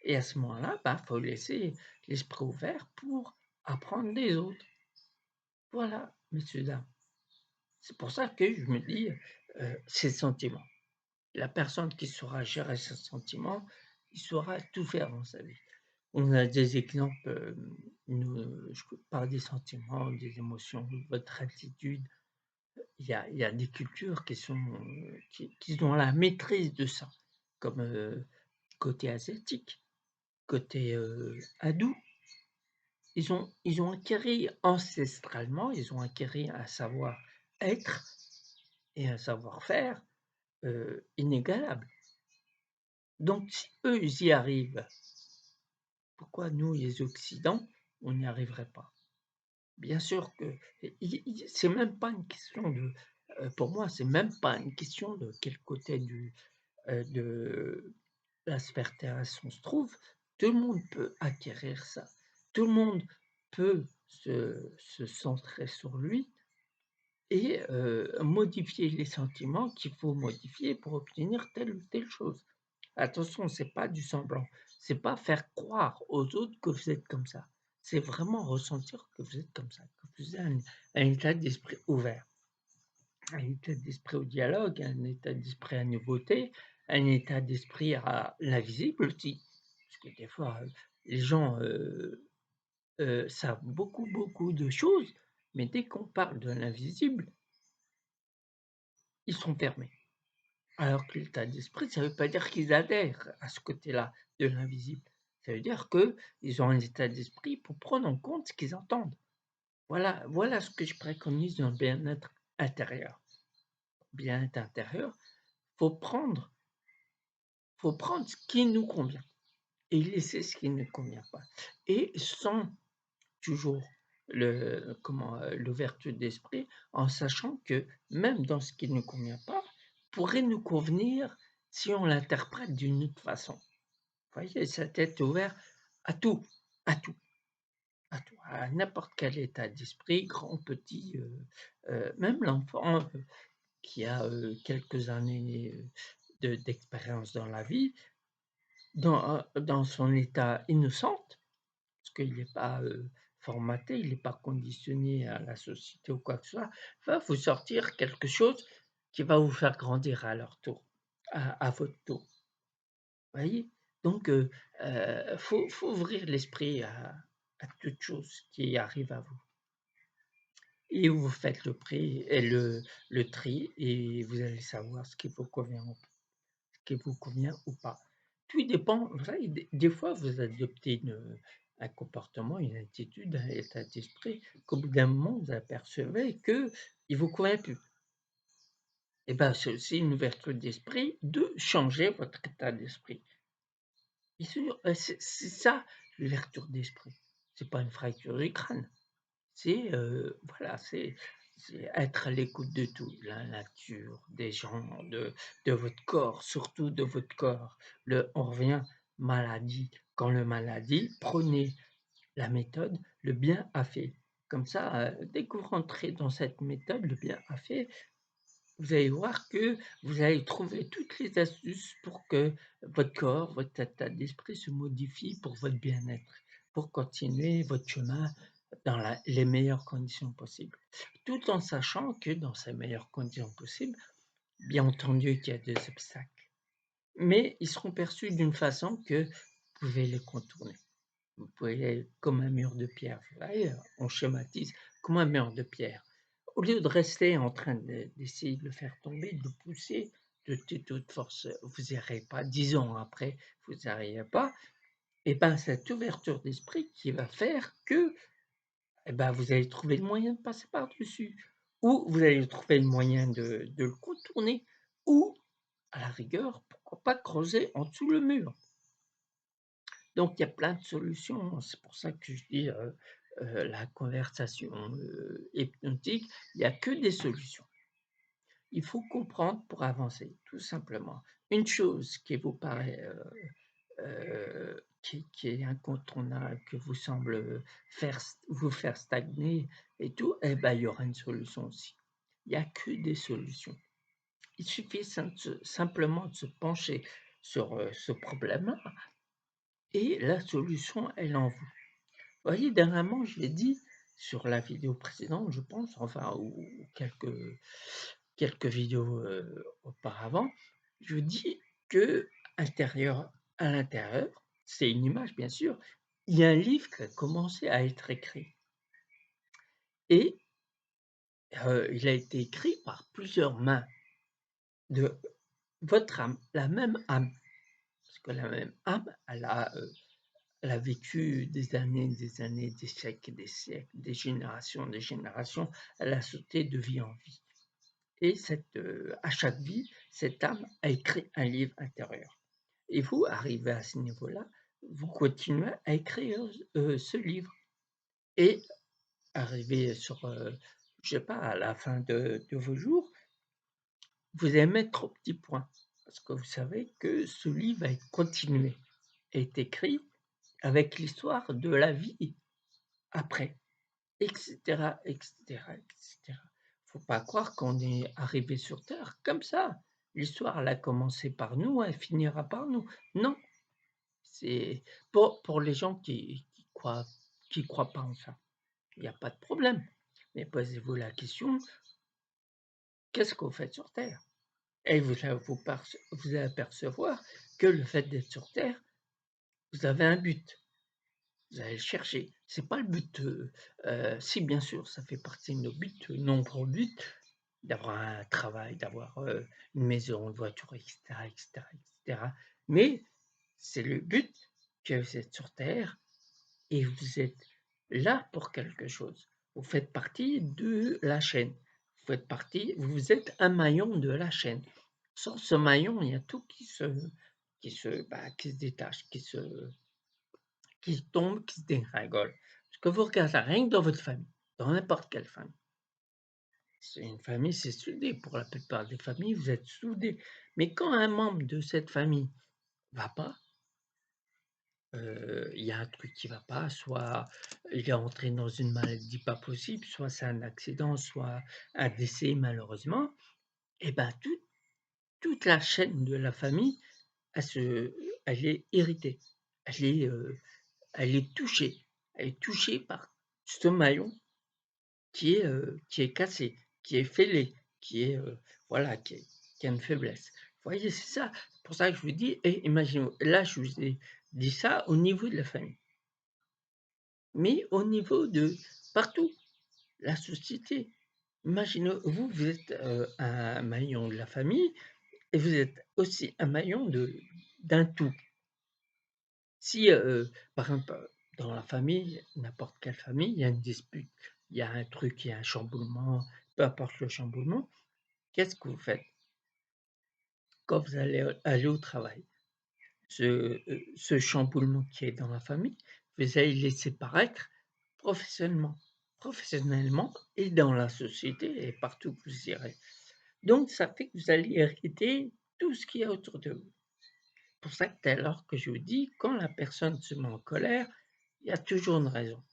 et à ce moment-là, bah, faut laisser l'esprit ouvert pour apprendre des autres. Voilà, messieurs, dames. C'est pour ça que je me dis, ces sentiments. La personne qui saura gérer ses sentiments, il saura tout faire dans sa vie. On a des exemples, je parle des sentiments, des émotions, votre attitude. Il y a des cultures qui ont la maîtrise de ça, comme, côté asiatique, côté, hindou. Ils ont acquéri ancestralement, ils ont acquéri un savoir-être et un savoir-faire, inégalable. Donc si eux, ils y arrivent, pourquoi nous, les Occidentaux, on n'y arriverait pas? Bien sûr que c'est même pas une question de, pour moi, c'est même pas une question de quel côté de la sphère terrestre on se trouve. Tout le monde peut acquérir ça. Tout le monde peut se centrer sur lui et modifier les sentiments qu'il faut modifier pour obtenir telle ou telle chose. Attention, c'est pas du semblant, c'est pas faire croire aux autres que vous êtes comme ça. C'est vraiment ressentir que vous êtes comme ça, que vous avez un état d'esprit ouvert. un état d'esprit au dialogue, un état d'esprit à la nouveauté, un état d'esprit à l'invisible aussi. Parce que des fois, les gens, savent beaucoup, beaucoup de choses, mais dès qu'on parle de l'invisible, ils sont fermés. Alors que l'état d'esprit, ça ne veut pas dire qu'ils adhèrent à ce côté-là de l'invisible. Ça veut dire qu'ils ont un état d'esprit pour prendre en compte ce qu'ils entendent. Voilà ce que je préconise dans le bien-être intérieur. Bien-être intérieur, faut prendre faut prendre ce qui nous convient et laisser ce qui ne convient pas et sans toujours l'ouverture d'esprit, en sachant que même dans ce qui ne convient pas, pourrait nous convenir si on l'interprète d'une autre façon. Vous voyez? Cette tête ouverte à tout, à tout, à tout, à n'importe quel état d'esprit, grand, petit, même l'enfant, qui a, quelques années, d'expérience dans la vie, dans son état innocente, parce qu'il n'est pas, formaté, il n'est pas conditionné à la société ou quoi que ce soit, va vous sortir quelque chose qui va vous faire grandir à leur tour, à votre tour. Vous voyez? Donc faut ouvrir l'esprit à toute chose qui arrive à vous et vous faites le prix et le tri et vous allez savoir ce qui vous convient ou ce qui vous convient ou pas. Tout dépend, vous savez, des fois, vous adoptez un comportement, une attitude, un état d'esprit qu'au bout d'un moment, vous apercevez qu'il ne vous convient plus. Et ben, c'est aussi une ouverture d'esprit de changer votre état d'esprit. Bien sûr, c'est ça l'ouverture d'esprit. C'est pas une fracture du crâne. C'est, voilà, c'est être à l'écoute de tout, la nature, des gens, de votre corps, surtout de votre corps. On revient maladie. Quand le maladie, prenez la méthode, le bien a fait. Comme ça, dès que vous rentrez dans cette méthode, le bien a fait, vous allez voir que vous allez trouver toutes les astuces pour que votre corps, votre état d'esprit se modifie pour votre bien-être, pour continuer votre chemin dans les meilleures conditions possibles. Tout en sachant que dans ces meilleures conditions possibles, bien entendu qu'il y a des obstacles, mais ils seront perçus d'une façon que vous pouvez les contourner. Vous pouvez, comme un mur de pierre, vous voyez, on schématise, comme un mur de pierre. Au lieu de rester en train d'essayer de le faire tomber, de le pousser de toute force, vous n'y arrivez pas. 10 ans après, vous n'y arrivez pas. Et bien, cette ouverture d'esprit qui va faire que vous allez trouver le moyen de passer par-dessus, ou vous allez trouver le moyen de le contourner, ou à la rigueur, pourquoi pas creuser en dessous le mur. Donc il y a plein de solutions, c'est pour ça que je dis, la conversation, hypnotique, il y a que des solutions. Il faut comprendre pour avancer, tout simplement. Une chose qui vous paraît, qui est incontournable, que vous semble, vous faire stagner et tout, il y aura une solution aussi. Il y a que des solutions. Il suffit simplement de se pencher sur, ce problème-là et la solution, elle est en vous. Vous voyez, dernièrement, je l'ai dit sur la vidéo précédente, je pense, enfin, ou quelques vidéos, auparavant, je dis que à l'intérieur, c'est une image bien sûr, il y a un livre qui a commencé à être écrit et il a été écrit par plusieurs mains de votre âme, la même âme. Parce que la même âme, elle a vécu des années, des siècles, des générations, elle a sauté de vie en vie et à chaque vie, cette âme a écrit un livre intérieur et vous, arrivez à ce niveau-là, vous continuez à écrire, ce livre et arrivé sur, je sais pas, à la fin de vos jours, vous allez mettre au petit point parce que vous savez que ce livre va être continué, est écrit avec l'histoire de la vie après et cetera et cetera et cetera. Faut pas croire qu'on est arrivé sur terre comme ça. L'histoire, elle a commencé par nous, elle finira par nous. Non, c'est pour les gens qui croient pas en ça. Il y a pas de problème. Mais posez-vous la question, qu'est-ce que vous faites sur terre? Et vous allez apercevoir que le fait d'être sur terre, vous avez un but. Vous allez le chercher. C'est pas le but, si bien sûr, ça fait partie de nos buts, nombreux buts, d'avoir un travail, d'avoir, une maison, une voiture et cetera et cetera et cetera. Mais c'est le but que vous êtes sur terre et vous êtes là pour quelque chose. Vous faites partie de la chaîne. Vous êtes un maillon de la chaîne. Sans ce maillon, il y a tout qui se détache, qui tombe, qui se dégringole. Parce que vous regardez rien que dans votre famille, dans n'importe quelle famille. C'est une famille, c'est soudé. Pour la plupart des familles, vous êtes soudés. Mais quand un membre de cette famille va pas, il y a un truc qui va pas, soit il est entré dans une maladie pas possible, soit c'est un accident, soit un décès malheureusement, et ben toute la chaîne de la famille, elle se elle est irritée. Elle est, heu, elle est touchée. Elle est touchée par ce maillon qui est cassé, qui est fêlé, voilà, qui a une faiblesse. Vous voyez, c'est ça. C'est pour ça que je vous dis et imaginez là, je vous ai dit ça au niveau de la famille, mais au niveau de partout, la société. Imaginez, vous êtes, un maillon de la famille et vous êtes aussi un maillon d'un tout. Si, par exemple, dans la famille, n'importe quelle famille, il y a une dispute, il y a un truc, il y a un chamboulement, peu importe le chamboulement, qu'est-ce que vous faites quand vous aller au travail? Ce chamboulement qui est dans la famille, vous allez le laisser paraître professionnellement professionnellement et dans la société et partout où vous irez. Donc ça fait que vous allez hériter tout ce qu'il y a autour de vous. C'est pour ça que tout à l'heure que je vous dis, quand la personne se met en colère, il y a toujours une raison.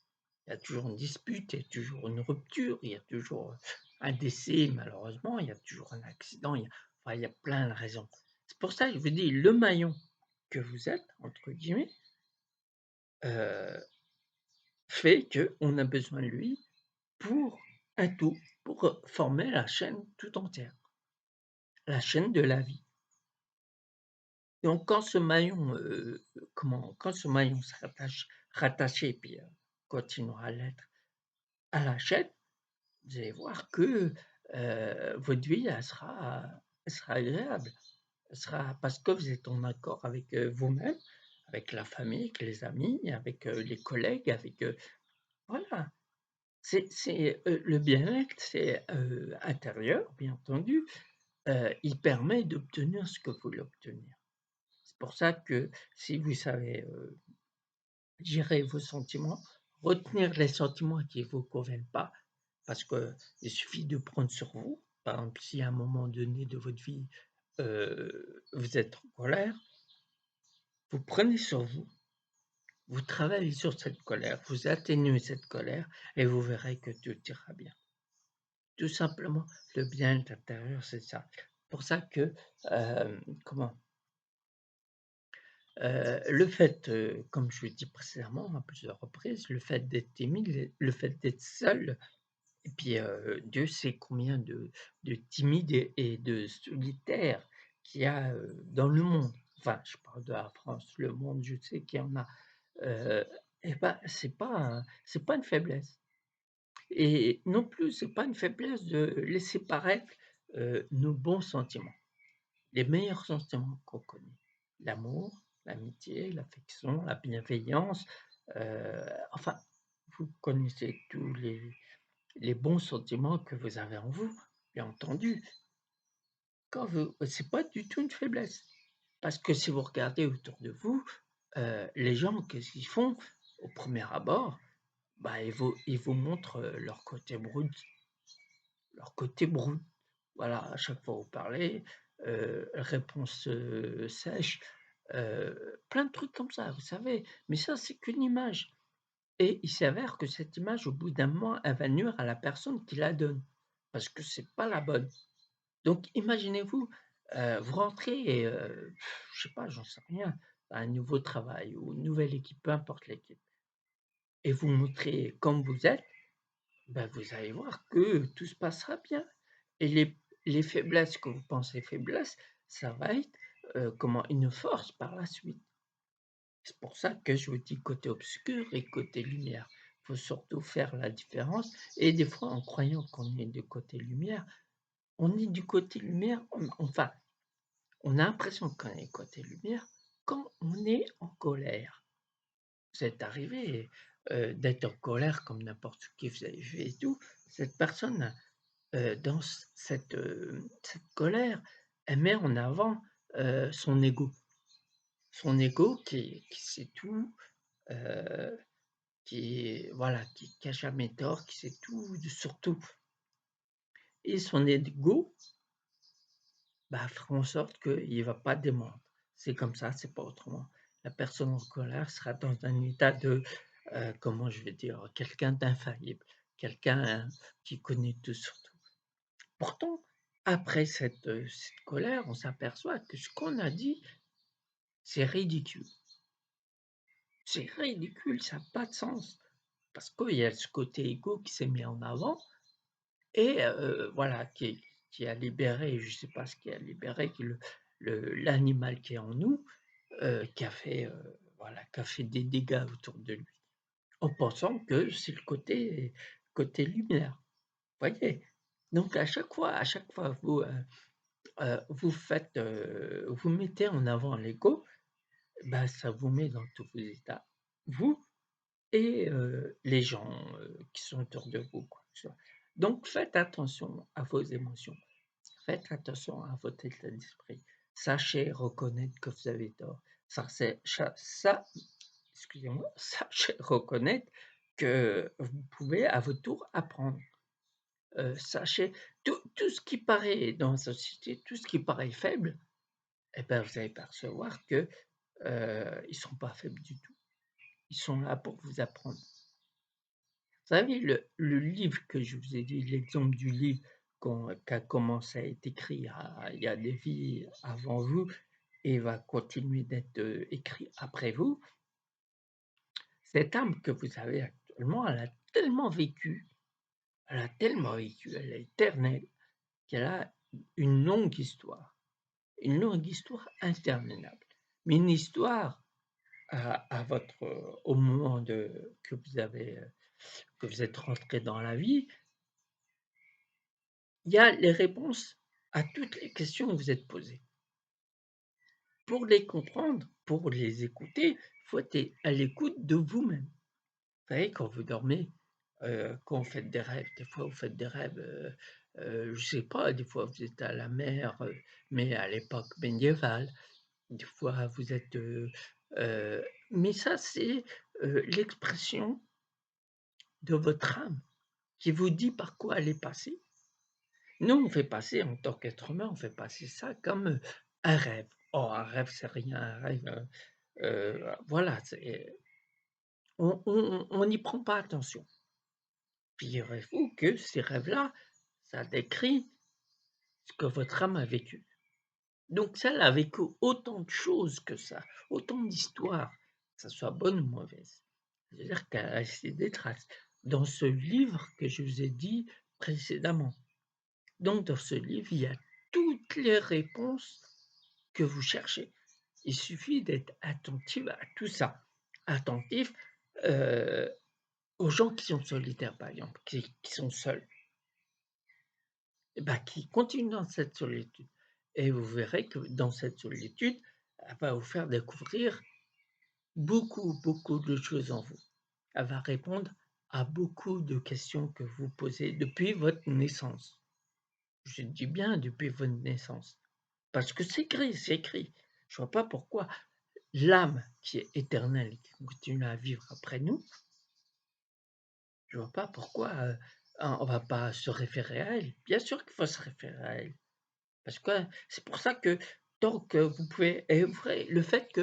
Il y a toujours une dispute, il y a toujours une rupture, il y a toujours un décès malheureusement, il y a toujours un accident, il y a plein de raisons. C'est pour ça que je vous dis, le maillon que vous êtes, entre guillemets, heu, fait qu'on a besoin de lui pour un tout, pour, former la chaîne tout entière, la chaîne de la vie. Donc quand ce maillon, quand ce maillon se rattaché puis, continuera à l'être à la chaîne, vous allez voir que, votre vie elle sera agréable. Elle sera parce que vous êtes en accord avec, vous-même, avec la famille, avec les amis, avec, les collègues, avec, voilà. Le bien-être, c'est, intérieur, bien entendu, il permet d'obtenir ce que vous voulez obtenir. C'est pour ça que si vous savez, gérer vos sentiments, retenir les sentiments qui ne vous conviennent pas, parce qu'il suffit de prendre sur vous. Par exemple, si à un moment donné de votre vie, vous êtes en colère, vous prenez sur vous, vous travaillez sur cette colère, vous atténuez cette colère et vous verrez que tout ira bien. Tout simplement, le bien-être intérieur, c'est ça. Pour ça que, comment? Le fait, comme je l'ai dit précédemment à plusieurs reprises, le fait d'être timide, le fait d'être seul et puis, Dieu sait combien de timides et de solitaires qu'il y a, dans le monde. Enfin, je parle de la France, le monde, je sais qu'il y en a, heu et bah, c'est pas une faiblesse et non plus, c'est pas une faiblesse de laisser paraître, nos bons sentiments, les meilleurs sentiments qu'on connaît. L'amour, l'amitié, l'affection, la bienveillance, enfin, vous connaissez tous les bons sentiments que vous avez en vous, bien entendu. Quand vous c'est pas du tout une faiblesse, parce que si vous regardez autour de vous, les gens, qu'est-ce qu'ils font? Au premier abord, bah, ils vous montrent, leur côté brut. Voilà, à chaque fois vous parlez, réponse, sèche, plein de trucs comme ça, vous savez? Mais ça, c'est qu'une image et il s'avère que cette image, au bout d'un moment, elle va nuire à la personne qui la donne, parce que c'est pas la bonne. Donc imaginez-vous, vous rentrez et je sais pas, j'en sais rien, à un nouveau travail ou une nouvelle équipe, peu importe l'équipe et vous montrez comme vous êtes, ben vous allez voir que tout se passera bien et les faiblesses que vous pensez faiblesses, ça va être, comment? Une force par la suite. C'est pour ça que je vous dis côté obscur et côté lumière. Il faut surtout faire la différence et des fois, en croyant qu'on est du côté lumière, on est du côté lumière, enfin, on a l'impression qu'on est côté lumière quand on est en colère. Vous êtes arrivé, d'être en colère comme n'importe qui, vous avez fait et tout. Cette personne, dans cette colère, elle met en avant, son ego. Son ego qui sait tout, heu, voilà, qui a jamais tort, qui sait tout sur tout et son ego, bah, fera en sorte qu'il va pas démordre. C'est comme ça, c'est pas autrement. La personne en colère sera dans un état de, comment je vais dire? Quelqu'un d'infaillible, quelqu'un qui connaît tout sur tout. Pourtant, après cette colère, on s'aperçoit que ce qu'on a dit, c'est ridicule. C'est ridicule, ça a pas de sens. Parce qu'il y a ce côté égo qui s'est mis en avant et voilà, qui a libéré, je sais pas ce qui a libéré, qui l'animal qui est en nous, qui a fait, voilà, qui a fait des dégâts autour de lui, en pensant que c'est le côté lumière, voyez? Donc à chaque fois vous faites, vous mettez en avant l'ego, bah, ça vous met dans tous vos états, vous et les gens, qui sont autour de vous, quoi, tu vois? Donc faites attention à vos émotions, faites attention à votre état d'esprit. Sachez reconnaître que vous avez tort. Ça excusez-moi, sachez reconnaître que vous pouvez à votre tour apprendre. Sachez tout ce qui paraît dans la société, tout ce qui paraît faible, et ben, vous allez percevoir que, ils sont pas faibles du tout. Ils sont là pour vous apprendre. Vous savez, le livre que je vous ai dit, l'exemple du livre qui a commencé à être écrit il y a des vies avant vous et va continuer d'être, écrit après vous. Cette âme que vous avez actuellement, elle a tellement vécu, elle est éternelle, qu'elle a une longue histoire interminable. Mais une histoire à votre, au moment que vous avez, que vous êtes rentré dans la vie, il y a les réponses à toutes les questions que vous êtes posées. Pour les comprendre, pour les écouter, il faut être à l'écoute de vous-même. Vous savez, quand vous dormez, quand vous faites des rêves, des fois vous faites des rêves, je sais pas, des fois vous êtes à la mer, mais à l'époque médiévale, des fois vous êtes, mais ça c'est, l'expression de votre âme qui vous dit par quoi elle est passée. Nous, on fait passer en tant qu'être humain, on fait passer ça comme, un rêve. Oh, un rêve, c'est rien, un rêve, voilà, on n'y prend pas attention. Figurez-vous que ces rêves-là, ça décrit ce que votre âme a vécu. Donc ça, elle a vécu autant de choses que ça, autant d'histoires, que ça soit bonne ou mauvaise. C'est-à-dire qu'elle a laissé des traces dans ce livre que je vous ai dit précédemment. Donc dans ce livre, il y a toutes les réponses que vous cherchez. Il suffit d'être attentif à tout ça. Attentif, heu, aux gens qui sont solitaires, par exemple, qui sont seuls. Et bah, qui continuent dans cette solitude et vous verrez que dans cette solitude, elle va vous faire découvrir beaucoup, beaucoup de choses en vous. Elle va répondre à beaucoup de questions que vous posez depuis votre naissance. Je dis bien depuis votre naissance, parce que c'est écrit, c'est écrit. Je vois pas pourquoi l'âme qui est éternelle, qui continue à vivre après nous, je vois pas pourquoi, on va pas se référer à elle. Bien sûr qu'il faut se référer à elle. Parce que c'est pour ça que tant que vous pouvez œuvrer le fait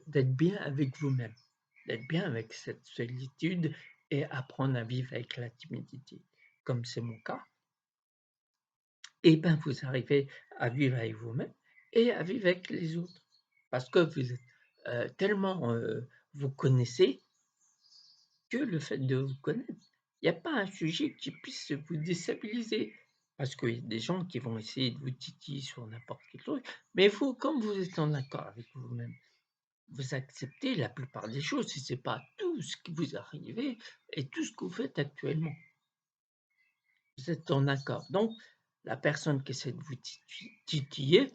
d'être bien avec vous-même, d'être bien avec cette solitude et apprendre à vivre avec la timidité, comme c'est mon cas, et ben, vous arrivez à vivre avec vous-même et à vivre avec les autres. Parce que vous êtes, tellement, vous connaissez que le fait de vous connaître, il y a pas un sujet qui puisse vous déstabiliser. Parce qu'il y a des gens qui vont essayer de vous titiller sur n'importe quel truc, mais vous, comme vous êtes en accord avec vous-même, vous acceptez la plupart des choses, si c'est pas tout ce qui vous arrive et tout ce que vous faites actuellement. Vous êtes en accord. Donc la personne qui essaie de vous titiller,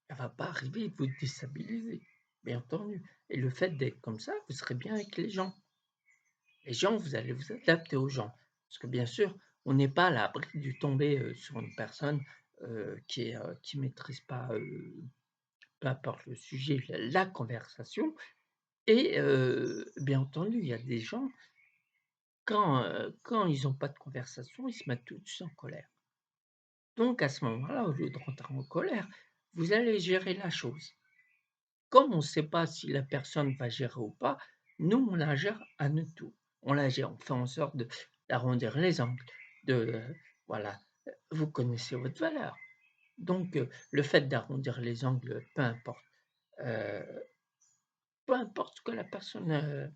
elle va pas arriver à vous déstabiliser, bien entendu, et le fait d'être comme ça, vous serez bien avec les gens. Les gens, vous allez vous adapter aux gens. Parce que bien sûr, on n'est pas à l'abri de tomber, sur une personne, qui maîtrise pas, peu importe le sujet, la conversation et bien entendu, il y a des gens, quand ils ont pas de conversation, ils se mettent tout de suite en colère. Donc à ce moment-là, au lieu de rentrer en colère, vous allez gérer la chose. Comme on ne sait pas si la personne va gérer ou pas, nous, on la gère à notre tour. On la gère, on fait en sorte d'arrondir les angles, de voilà, vous connaissez votre valeur. Donc le fait d'arrondir les angles, heu, peu importe ce que la personne,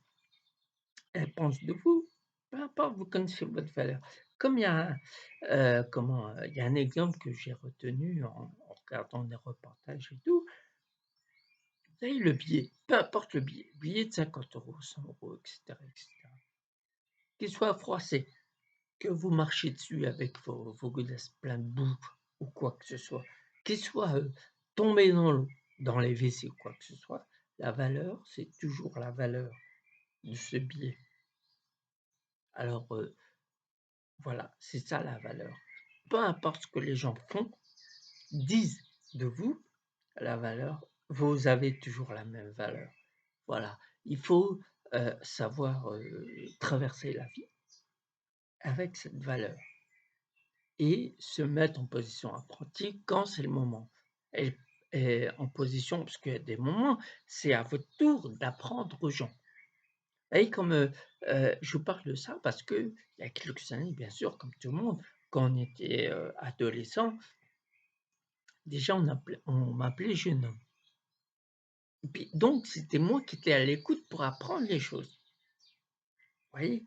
elle pense de vous, peu importe, vous connaissez votre valeur. Comme il y a il y a un exemple que j'ai retenu en regardant des reportages et tout. Vous savez, le billet, peu importe le billet de 50 €, 100 € et cetera, qu'il soit froissé, que vous marchiez dessus avec vos godasses pleins de boue ou quoi que ce soit, qu'il soit, tombé dans l'eau, dans les WC ou quoi que ce soit, la valeur, c'est toujours la valeur de ce billet. Alors, voilà, c'est ça la valeur. Peu importe ce que les gens font, disent de vous, la valeur, vous avez toujours la même valeur. Voilà, il faut, savoir, traverser la vie avec cette valeur et se mettre en position apprentie quand c'est le moment et en position parce qu'il y a des moments, c'est à votre tour d'apprendre aux gens. Vous voyez comme, je vous parle de ça parce qu'il y a quelques années, bien sûr, comme tout le monde, quand on était, adolescent, déjà on m'appelait jeune homme. Et puis donc c'était moi qui étais à l'écoute pour apprendre les choses. Vous voyez?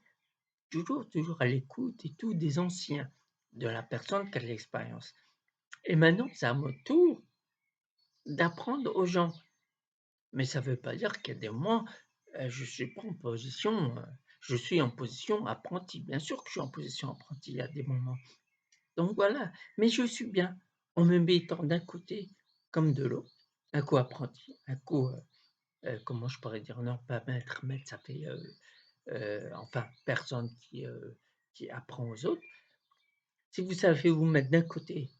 Toujours à l'écoute et tout des anciens, de la personne qui a de l'expérience. Et maintenant, c'est à mon tour d'apprendre aux gens. Mais ça ne veut pas dire qu'il y a des moments, je suis pas en position, je suis en position apprenti. Bien sûr que je suis en position apprenti à des moments. Donc voilà, mais je suis bien en me mettant d'un côté comme de l'autre, un coup apprenti, un coup, comment je pourrais dire? Non, pas maître, maître ça fait, enfin personne qui apprend aux autres. Si vous savez vous mettre d'un côté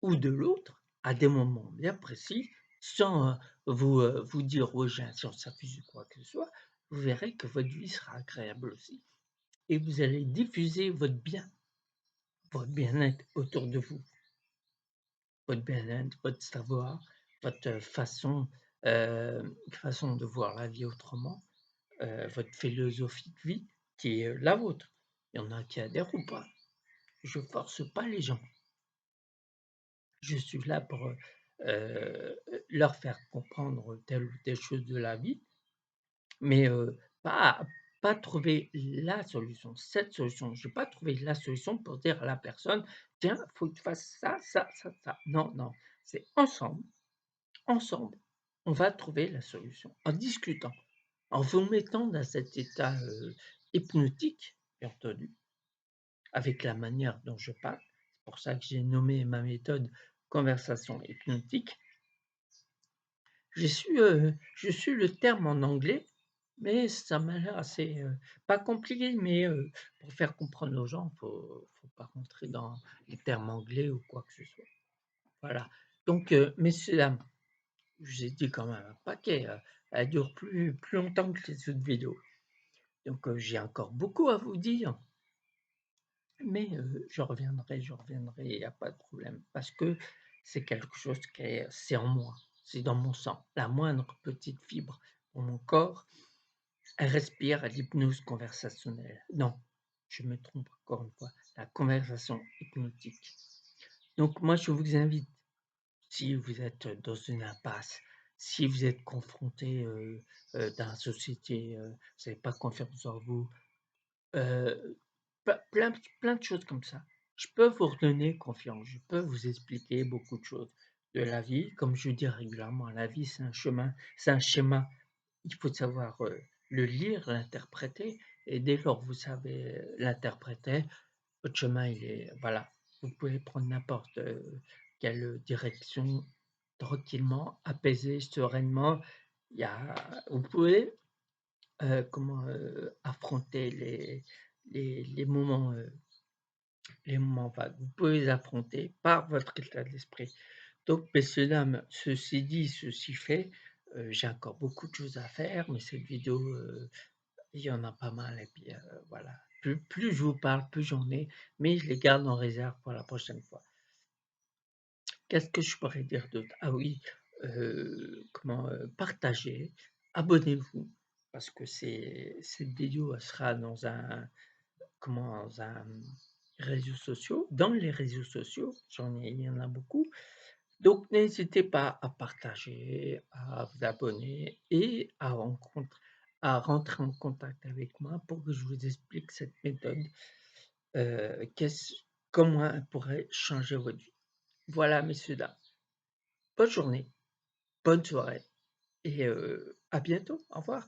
ou de l'autre, à des moments bien précis, sans, vous dire: «Ouais, j'ai un sens infus» ou quoi que ce soit, vous verrez que votre vie sera agréable aussi et vous allez diffuser votre bien-être autour de vous, votre bien-être, votre savoir, votre, façon de voir la vie autrement, votre philosophie de vie qui est, la vôtre. Il y en a qui adhèrent ou pas. Je force pas les gens. Je suis là pour, leur faire comprendre telle ou telle chose de la vie, mais pas pas trouver la solution, cette solution. Je vais pas trouver la solution pour dire à la personne: «Tiens, faut que tu fasses ça, ça, ça, ça». Non, non, c'est ensemble, on va trouver la solution en discutant, en vous mettant dans cet état, hypnotique, bien entendu, avec la manière dont je parle. C'est pour ça que j'ai nommé ma méthode conversation hypnotique. Je suis le terme en anglais, mais ça m'a l'air assez, pas compliqué, mais pour faire comprendre aux gens, faut pas rentrer dans les termes anglais ou quoi que ce soit. Voilà. Donc messieurs, dames, je vous ai dit quand même un paquet, elle dure plus longtemps que les autres vidéos. Donc j'ai encore beaucoup à vous dire, mais je reviendrai, il y a pas de problème. Parce que c'est quelque chose qui est c'est en moi, c'est dans mon sang. La moindre petite fibre dans mon corps, elle respire l'hypnose conversationnelle. Non, je me trompe encore une fois, la conversation hypnotique. Donc moi, je vous invite, si vous êtes dans une impasse, si vous êtes confronté, dans la société, vous n'avez pas confiance en vous, heu, plein de choses comme ça. Je peux vous redonner confiance, je peux vous expliquer beaucoup de choses de la vie. Comme je dis régulièrement, la vie, c'est un chemin, c'est un schéma. Il faut savoir, le lire, l'interpréter et dès lors que vous savez, l'interpréter, votre chemin, il est voilà, vous pouvez prendre n'importe, quelle direction tranquillement, apaisé, sereinement. Il y a vous pouvez, affronter les moments vagues. Vous pouvez les affronter par votre état d'esprit. Donc, messieurs, dames, ceci dit, ceci fait, j'ai encore beaucoup de choses à faire, mais cette vidéo, il y en a pas mal et puis, voilà. Plus je vous parle, plus j'en ai, mais je les garde en réserve pour la prochaine fois. Qu'est-ce que je pourrais dire d'autre? Ah oui, partagez, abonnez-vous parce que cette vidéo, elle sera dans un réseaux sociaux dans les réseaux sociaux, il y en a beaucoup. Donc n'hésitez pas à partager, à vous abonner et à rentrer en contact avec moi pour que je vous explique cette méthode, qu'est-ce comment elle pourrait changer votre vie. Voilà, messieurs, dames, bonne journée, bonne soirée et à bientôt. Au revoir.